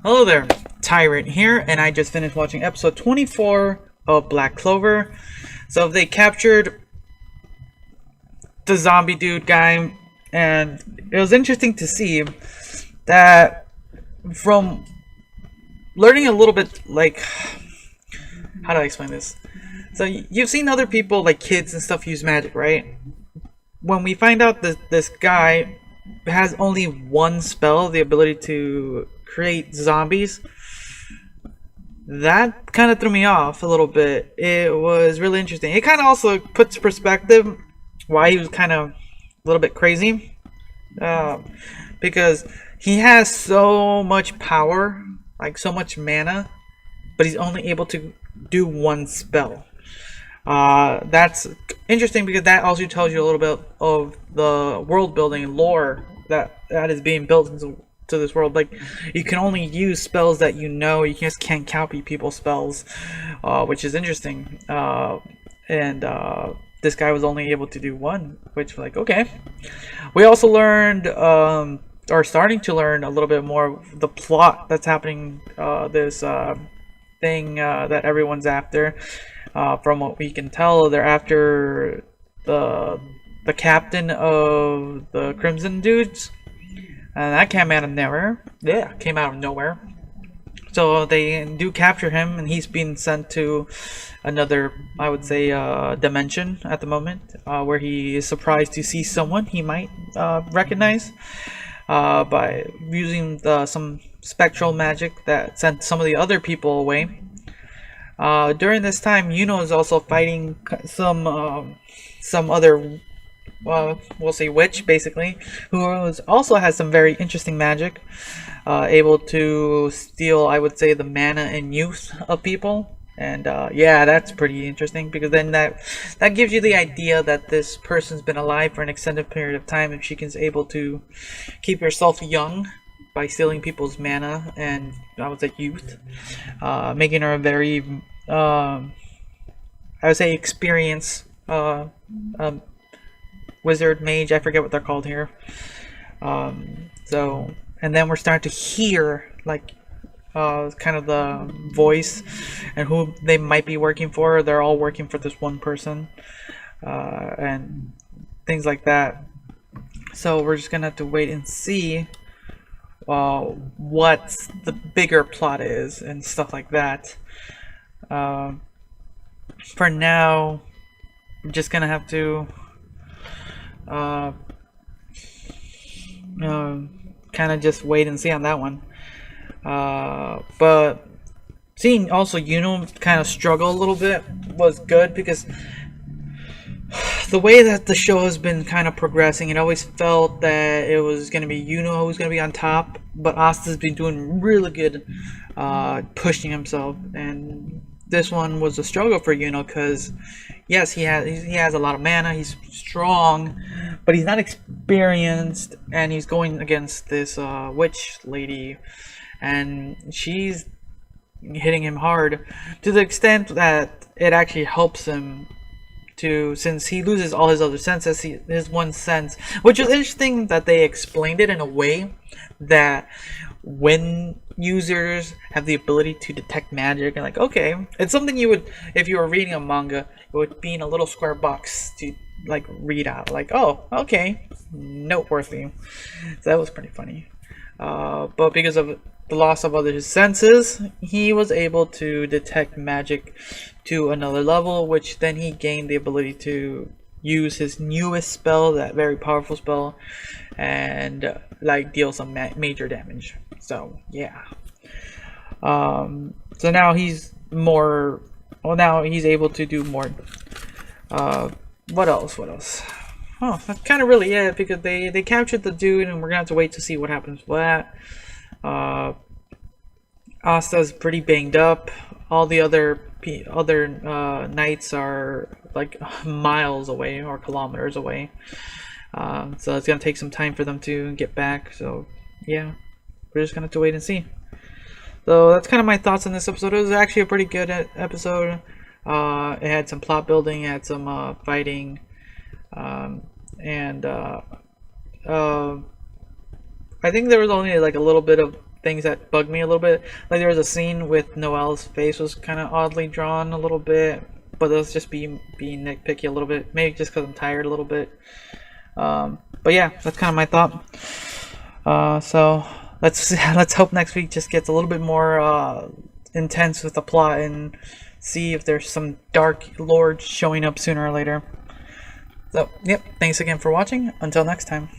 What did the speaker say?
Hello there, Tyrant here, and I just finished watching episode 24 of Black Clover. So they captured the zombie dude guy, and it was interesting to see that from learning a little bit, like, how do I explain this? So you've seen other people, like kids and stuff, use magic, right? When we find out that this guy has only one spell, the ability to create zombies, that kind of threw me off a little bit. It was really interesting. It kind of also puts perspective why he was kind of a little bit crazy, because he has so much power, like so much mana, but he's only able to do one spell. That's interesting because that also tells you a little bit of the world building and lore that is being built into this world. Like, you can only use spells that you know. You just can't copy people's spells, which is interesting. And this guy was only able to do one, which, like, okay. We also learned, or starting to learn a little bit more of the plot that's happening. This thing that everyone's after. From what we can tell, they're after the captain of the Crimson dudes, and that came out of nowhere. Yeah, came out of nowhere. So they do capture him, and he's being sent to another, I would say, dimension at the moment, where he is surprised to see someone he might recognize by using some spectral magic that sent some of the other people away. During this time, Yuno is also fighting some other, we'll say witch, basically, who also has some very interesting magic, able to steal, I would say, the mana and youth of people. And yeah, that's pretty interesting, because then that gives you the idea that this person's been alive for an extended period of time, and she is able to keep herself young by stealing people's mana and, I would say, youth, making her a very, I would say, experienced wizard, mage. I forget what they're called here. So, and then we're starting to hear, like, kind of the voice and who they might be working for. They're all working for this one person, and things like that. So we're just gonna have to wait and see what the bigger plot is and stuff like that. For now, we're just gonna have to kind of just wait and see on that one. But seeing also Yuno kind of struggle a little bit was good, because the way that the show has been kind of progressing, it always felt that it was going to be Yuno who was going to be on top, but Asta's been doing really good pushing himself, and this one was a struggle for Yuno, because yes, he has a lot of mana, he's strong, but he's not experienced, and he's going against this witch lady, and she's hitting him hard to the extent that it actually helps him to, since he loses all his other senses, his one sense, which is interesting that they explained it in a way that when users have the ability to detect magic, and like, okay, it's something you would, if you were reading a manga, it would be in a little square box to, like, read out, like, oh, okay, noteworthy. So that was pretty funny. But because of the loss of other senses, he was able to detect magic to another level, which then he gained the ability to use his newest spell, that very powerful spell, and like deal some major damage. So yeah. So now he's more. Well, now he's able to do more. What else? What else? Oh, that's kind of really it, because they captured the dude, and we're gonna have to wait to see what happens with that. Asta's pretty banged up. All the other knights are like miles away or kilometers away. So it's gonna take some time for them to get back. So yeah, we're just gonna have to wait and see. So that's kind of my thoughts on this episode. It was actually a pretty good episode. It had some plot building, it had some fighting, and I think there was only like a little bit of things that bugged me a little bit. Like there was a scene with Noelle's face was kind of oddly drawn a little bit, but that's just being nitpicky a little bit. Maybe just because I'm tired a little bit. But yeah, that's kind of my thought. So let's hope next week just gets a little bit more intense with the plot and see if there's some dark lords showing up sooner or later. So, yep, thanks again for watching. Until next time.